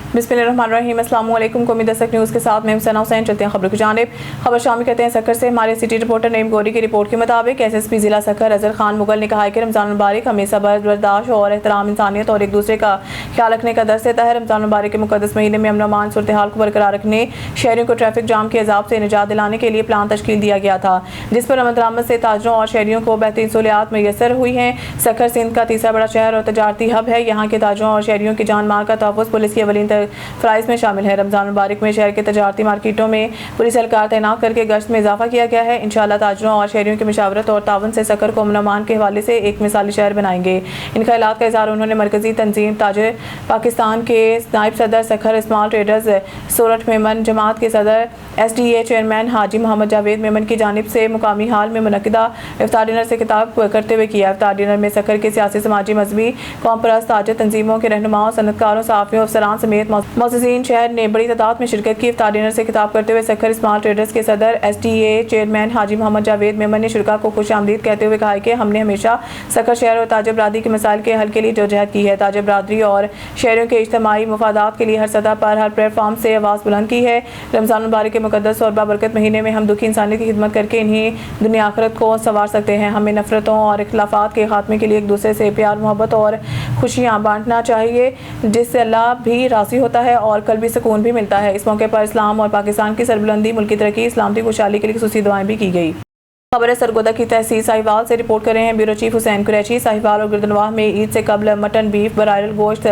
बिस्मिल्लाहिर्रहमानिर्रहीम। अस्सलाम वालेकुम। कौमी दस्तक न्यूज़ के साथ मैं हुसैना हुसैन। चलते हैं खबरों की जानिब। खबर शामिल करते हैं सक्कर से। हमारे सिटी रिपोर्टर नईम गौरी की रिपोर्ट के मुताबिक SSP जिला सक्कर अजहर खान मुगल ने कहा है कि रमज़ान मुबारक हमें सब्र, बर्दाश्त और एहतराम, इंसानियत और एक दूसरे का ख्याल रखने का दर्स देता है। रमज़ान मुबारक के मुक़द्दस महीने में अमन अमान सूरत हाल को बरकरार रखने, शहरियों को ट्रैफिक जाम के अज़ाब से निजात दिलाने के लिए प्लान तश्कील दिया गया था, जिस पर अमल दरामद से ताजरों और शहरियों को बेहतरीन सहूलियात मैसर हुई हैं। सक्कर सिंध का तीसरा बड़ा शहर और तजारती हब है। यहाँ के ताजरों और शहरियों की जान माल का तहफ़्फ़ुज़ पुलिस की अवलीन फ़राइज़ में शामिल है। रमज़ान मुबारक में शहर के तजारती मार्केटों में पुलिस एहलकार तैनात करके गश्त में इजाफा किया गया है। इंशाअल्लाह ताजरों और शहरियों की मशावरत और तावन से सक्कर को अमन के हवाले से एक मिसाली शहर बनाएंगे। इन ख्यालात का इज़हार उन्होंने मरकज़ी तंजीम ताजिर पाकिस्तान के नायब सदर सक्कर स्मॉल ट्रेडर्स सोरठ मेमन, जमात के सदर SDA चेयरमैन हाजी मोहम्मद जावेद मेमन की जानिब से मुकामी हाल में मुनक़िदा इफ्तार डिनर से खिताब करते हुए किया। इफ्तार डिनर में सक्कर के सियासी, समाजी, मजहबी, कौम परस्त ताजिर तंजीमों के रहनुमाओं, सनतकारों, सहाफ़ियों, अफसरान समेत मुअज़्ज़िज़ीन शहर ने बड़ी तादाद में शिरकत की। इफ्तार डिनर से खिताब करते हुए सक्कर स्मॉल ट्रेडर्स के सदर SDA चेयरमैन हाजी मोहम्मद जावेद मेमन ने शुरका को खुशामदीद कहते हुए कहा कि हमने हमेशा सक्कर शहर और ताजिर बरादरी के मसाइल के हल के लिए जदोजहद की है। ताजिर बरादरी और शहरियों के इज्तिमाई मफादात के लिए हर सतह पर हर प्लेटफॉर्म से आवाज़ बुलंद की है। रमज़ान मुबारक के मुक़द्दस और बाबरकत महीने में हम दुखी इंसानियत की खिदमत करके इन्हीं दुनिया आखिरत को संवार सकते हैं। हमें नफरतों और इख्तिलाफात के खात्मे के लिए एक दूसरे से प्यार, मोहब्बत और खुशियाँ बांटना चाहिए, जिससे अल्लाह भी राज़ी होता है और कल्बी सुकून भी मिलता है। इस मौके पर इस्लाम और पाकिस्तान की सरबुलंदी, मुल्की तरक्की, सलामती, खुशहाली के लिए खुसूसी दुआएं भी की गई। खबर है सरगोदा की तहसील साहिवाल से। रिपोर्ट कर रहे हैं ब्यूरो चीफ हुसैन कुरैशी। साहिवाल और गिरदनवाह में ईद से कबल मटन, बीफ, बराइल गोश्त,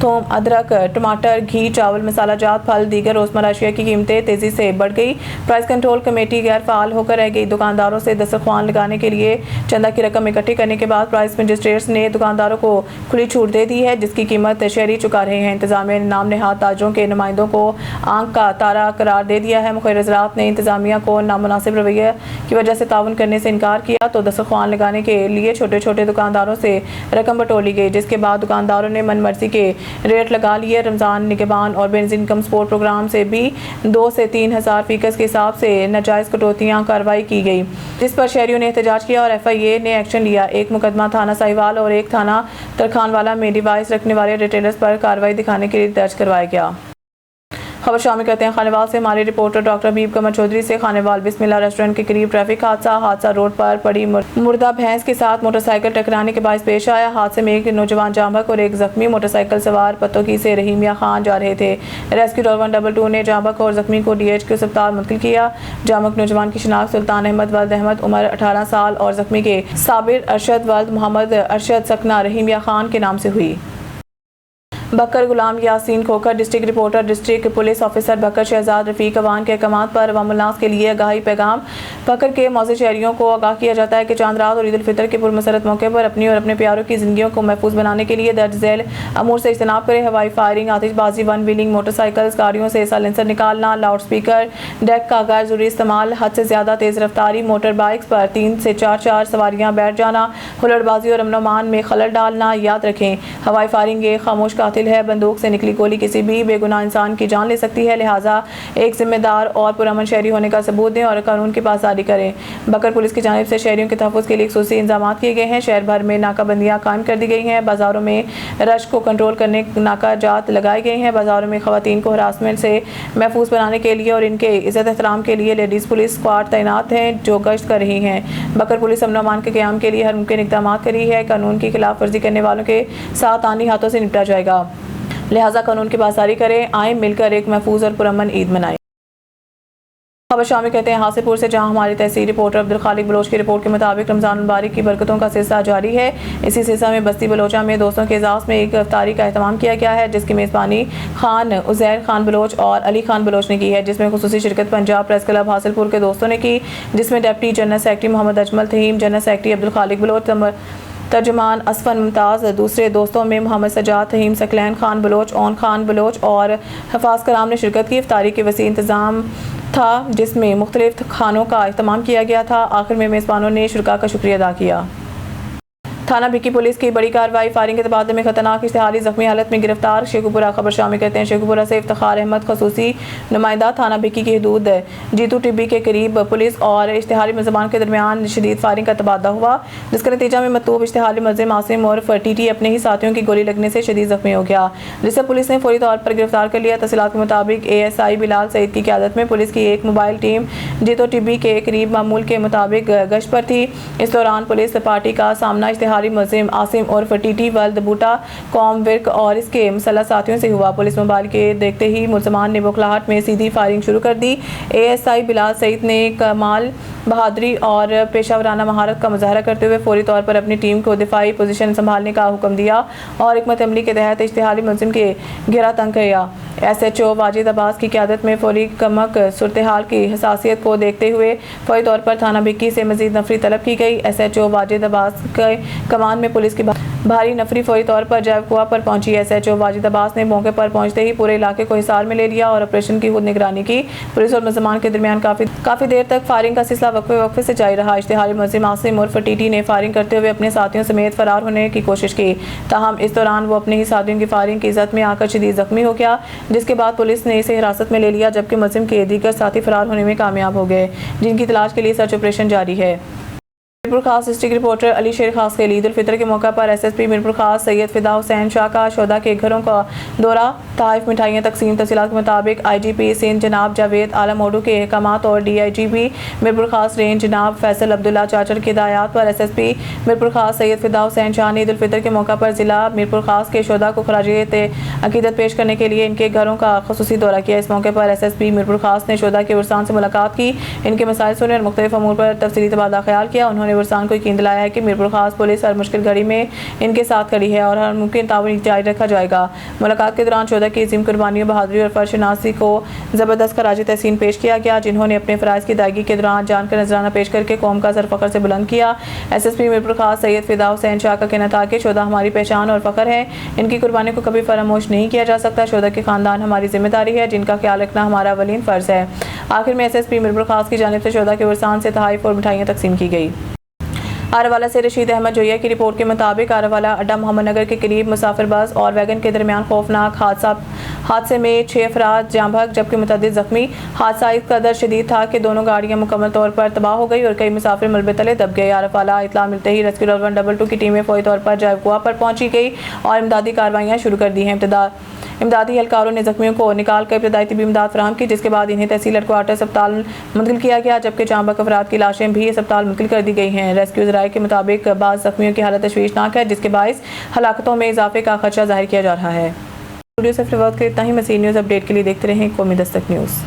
थूम, अदरक, टमाटर, घी, चावल, मसाला जात, फल, दीगर रोजमर्रा अशिया की कीमतें तेजी से बढ़ गई। प्राइस कंट्रोल कमेटी गैर फाल होकर रह गई। दुकानदारों से दस्तरख्वान लगाने के लिए चंदा की रकम इकट्ठी करने के बाद प्राइस मजिस्ट्रेट्स ने दुकानदारों को खुली छूट दे दी है, जिसकी कीमत शहरी चुका रहे हैं। इंतजामिया ने नाम नेहाद ताजरों के नुमाइंदों को आंख का तारा करार दे दिया है। मुखर्रर हज़रात ने इंतजामिया को नामुनासिब रवैये की वजह से ताउन करने से इनकार किया तो दस्तरख्वान लगाने के लिए छोटे छोटे दुकानदारों से रकम बटोर ली गई, जिसके बाद दुकानदारों ने मनमर्जी के रेट लगा लिए। रमज़ान निगहबान और बेनज़ीर इनकम सपोर्ट प्रोग्राम से भी 2 से 3,000 फीसद के हिसाब से नाजायज़ कटौतियाँ कार्रवाई की गई, जिस पर शहरियों ने एहतजाज किया और FIA ने एक्शन लिया। एक मुकदमा थाना साहिवाल और एक थाना तरखानवाला में डिवाइस रखने वाले रिटेलर्स पर कार्रवाई दिखाने के लिए दर्ज करवाया गया। खबर शामिल करते हैं खानेवाल से। हमारे रिपोर्टर डॉक्टर हबीब कमर चौधरी से। खानेवाल बिस्मिल्लाह रेस्टोरेंट के करीब ट्रैफिक हादसा रोड पर पड़ी मुर्दा भैंस के साथ मोटरसाइकिल टकराने के बायस पेश आया। हादसे में एक नौजवान जाँ बहक और एक जख्मी। मोटरसाइकिल सवार पतोकी से रहीमिया खान जा रहे थे। रेस्क्यू 122 ने जाँ बहक और जख्मी को DHQ अस्पताल मुंतकिल किया। जाँ बहक नौजवान की शिनाख्त सुल्तान अहमद वल्द अहमद उम्र 18 साल और जख्मी के साबिर अरशद वल्द मोहम्मद अरशद सकना रहीमिया खान के नाम से हुई। Bhakkar Ghulam Yasin Khokhar. District reporter district police officer Bhakkar Shahzad Rafiq Awan के अहकामात पर अवामुन्नास के लिए आगाही पैगाम। बकर के मौजूद शहरियों को आगाह किया जाता है कि चांद रात और ईद उल फितर के पुरमसरत मौके पर अपनी और अपने प्यारों की ज़िंदगियों को महफूज बनाने के लिए दर्ज झेल अमूर से इज्तनाब करें। हवाई फायरिंग, आतिशबाजी, वन व्हीलिंग, मोटरसाइकिल्स, गाड़ियों से साइलेंसर निकालना, लाउड स्पीकर, डेक का गैर ज़रूरी इस्तेमाल, हद से ज़्यादा तेज़ रफ्तारी, मोटर बाइक्स पर 3 से 4 सवारियाँ बैठ जाना, हुल्लड़बाजी और अमन अमान में खलल डालना। याद रखें, हवाई फायरिंग एक खामोश कातिल है। बंदूक से निकली गोली किसी भी बेगुनाह इंसान की जान ले सकती है, लिहाजा एक जिम्मेदार और पुरअमन शहरी होने का सबूत दें और कानून की पासदारी करें। बकर पुलिस की जानिब से शहरियों के तहफ़्फ़ुज़ के लिए खुसूसी इंतजाम किए गए हैं। शहर भर में नाकाबंदियाँ कायम कर दी गई हैं। बाज़ारों में रश को कंट्रोल करने नाका जात लगाए गए हैं। बाज़ारों में ख़वातीन को हरासमेंट से महफूज बनाने के लिए और इनके इज़्ज़त एहतराम के लिए लेडीज़ पुलिस स्क्वाड तैनात हैं, जो गश्त कर रही हैं। बकर पुलिस अमन अमान के क़याम के लिए हर मुमकिन इक़दाम कर रही है। कानून की खिलाफ वर्जी करने वालों के साथ आनी हाथों से निपटा जाएगा, लिहाजा कानून की पासदारी करें। आए मिलकर एक महफूज और पुरअमन ईद मनाएं। खबर शामिल कहते हैं हासिलपुर से, जहां हमारे तहसील रिपोर्टर अब्दुल खालिक बलोच की रिपोर्ट के मुताबिक रमज़ान मुबारक की बरकतों का सिलसिला जारी है। इसी सिलसिले में बस्ती बलोचा में दोस्तों के एजाज़ में एक इफ्तारी का एहतमाम किया गया है, जिसकी मेज़बानी खान उज़ैर खान बलोच और अली खान बलोच ने की है, जिसमें खुसूसी शिरकत पंजाब प्रेस क्लब हासिलपुर के दोस्तों ने की, जिसमें deputy general secretary Mohammad Ajmal Taheem, general secretary Abdul Khaliq Baloch, तर्जुमान असफन मुमताज़, दूसरे दोस्तों में मोहम्मद सजाद तहीम, सकलैन खान बलोच, ओन खान बलोच और हफाज कराम ने शिरकत की। इफ्तारी के वसी इंतज़ाम था, जिसमें मुख्तलिफ खानों का इस्तेमाल किया गया था। आखिर में मेज़बानों ने शुरका का शुक्रिया अदा किया थाना भिक्की पुलिस की बड़ी कार्रवाई, फायरिंग के तबादले में खतरनाक इश्तिहारी जख्मी हालत में गिरफ्तार। शेखुपुरा खबर शामिल करते हैं। शेखुपुरा से इफ्तिखार अहमद खसूसी नुमाइंदा थाना भिक्की की हदूद जीतू टिब्बी के करीब पुलिस और इश्तिहारी मुलजमान के दरमियान शदीद फायरिंग का तबादला हुआ, जिसके नतीजा में मतलूब इश्तिहारी मुलजिम आसिम और टीटी अपने ही साथियों की गोली लगने से शदीद जख्मी हो गया, जिसे पुलिस ने फौरी तौर पर गिरफ्तार कर लिया। तफसीलात के मुताबिक ASI बिलाल सईद की क़यादत में पुलिस की एक मोबाइल टीम जीतो टिब्बी के करीब मामूल के मुताबिक गश्त पर थी। इस दौरान पुलिस पार्टी का सामना इश्तिहारी मुलजिम आसिम और टीटी वल्द बूटा कौम विर्क और इसके मुसल्लह साथियों से हुआ। पुलिस मोबाइल के देखते ही मुलजमान ने बौखलाहट में सीधी फायरिंग शुरू कर दी। ASI बिलाल सईद ने कमाल बहादुरी और पेशावराना महारत का मुजाहरा करते हुए फौरी तौर पर अपनी टीम को दिफाई पोजीशन संभालने का हुक्म दिया और हिकमत अमली के तहत इश्तिहारी मुलजिम के घेरा तंग किया। SHO वाजिद अब्बास की क़यादत में फौरी कमक सूरत हाल की हसासियत को देखते हुए फौरी तौर पर थाना भिक्की से मजीद नफरी तलब की गई। SHO वाजिद अब्बास के कमान में पुलिस की भारी नफरी फौरी तौर पर जैवकुआ पर पहुंची। SHO वाजिद अब्बास ने मौके पर पहुंचते ही पूरे इलाके को हिसार में ले लिया और ऑपरेशन की खुद निगरानी की। पुलिस और मुलजमान के दरमियान काफी देर तक फायरिंग का सिलसिला वक्फे से जारी रहा। इश्तिहारी मुलजिम आसिम और टीटी ने फायरिंग करते हुए अपने साथियों समेत फरार होने की कोशिश की, ताहम इस दौरान वो अपने ही साथियों की फायरिंग की इज़्ज़त में आकर शदीद जख्मी हो गया, जिसके बाद पुलिस ने इसे हिरासत में ले लिया, जबकि मुलजिम के दीगर साथी फरार होने में कामयाब हो गए, जिनकी तलाश के लिए सर्च ऑपरेशन जारी है। मीरपुर खास डिस्ट्रिक्ट रिपोर्टर अली शेर खास के लिए ईद उल फितर के मौका पर SSP मीरपुर खास सैयद फिदा हुसैन शाह का शोधा के घरों का दौरा, तहफ़ मिठाइयाँ तकसीम। तफसीलात के मुताबिक IGP सिंध जनाब जावेद आलम ओडू के अहकामात और DIGP मीरपुर खास रेंज जनाब फैसल अब्दुल्ला चाचर की हिदायत पर SSP मीरपुर खास सैयद फिदा हुसैन शाह ने ईद उल फितर के मौका पर जिला मीरपुर खास के शोधा को खराज अकीदत पेश करने के लिए इनके घरों का ख़ुसूसी दौरा किया। इस मौके पर SSP मीरपुर खास ने शोधा के वर्सान से मुलाकात की, इनके मसाइल सुने और मुख्तलिफ अमूर पर तफसीली तबादला ख्याल किया। उन्होंने वर्सान को यकीन दिलाया है कि मीरपुर खास पुलिस हर मुश्किल घड़ी में इनके साथ खड़ी है और हर मुमकिन ताउन जारी रखा जाएगा। मुलाकात के दौरान शोधा की अजीम कुर्बानियों, बहादुरी और फर्शनासी को ज़बरदस्त खराज तहसीन पेश किया गया, जिन्होंने अपने फ़राइज़ की अदायगी के दौरान जानकर नजराना पेश करके कौम का सर फ़ख्र से बुलंद किया। SSP मीरपुर खास सैयद फिदा हुसैन शाह का कहना था कि शोधा हमारी पहचान और फ़ख्र है, इनकी कुर्बानी को कभी फरामोश नहीं किया जा सकता। शोधा के ख़ानदान हमारी जिम्मेदारी है, जिनका ख्याल रखना हमारा अवलीन फ़र्ज़ है। आखिर में SSP मीरपुर खास की जानिब से शोधा के वर्सान से तोहफ़े और मिठाइयाँ तकसीम की गई। आरावाला से रशीद अहमद जोया की रिपोर्ट के मुताबिक आरावाला अड्डा मोहम्मद नगर के करीब मुसाफिर बस और वैगन के दरमियान खौफनाक हादसे में 6 अफराद जाँ बहक जबकि मुतअद्दिद जख्मी। हादसा इस कदर शदीद था कि दोनों गाड़ियां मुकम्मल तौर पर तबाह हो गई और कई मुसाफिर मलबे तले दब गए। आरावाला इतला मिलते ही रेस्क्यू 122 की टीमें फौरी तौर पर जैवकुआ पर पहुंची गई और इमदादी कार्रवाइयाँ शुरू कर दी हैं। इमदादी एहलकारों ने जख्मियों को निकाल कर इब्तदाई तिब्बी इमदाद फराहम की, जिसके बाद इन्हें तहसील हेडक्वार्टर अस्पताल मुंतकिल किया गया, जबकि जाँ बहक अफराद की लाशें भी अस्पताल मुंतकिल कर दी गई हैं। रेस्क्यू ज़राए के मुताबिक बाज़ जख्मियों की हालत तशवीशनाक है, जिसके बायस हलाकतों में इजाफे का खदशा जाहिर किया जा रहा है। स्टूडियो से फिलहाल इतना ही। मज़ीद न्यूज़ अपडेट के लिए देखते रहें कौमी दस्तक न्यूज़।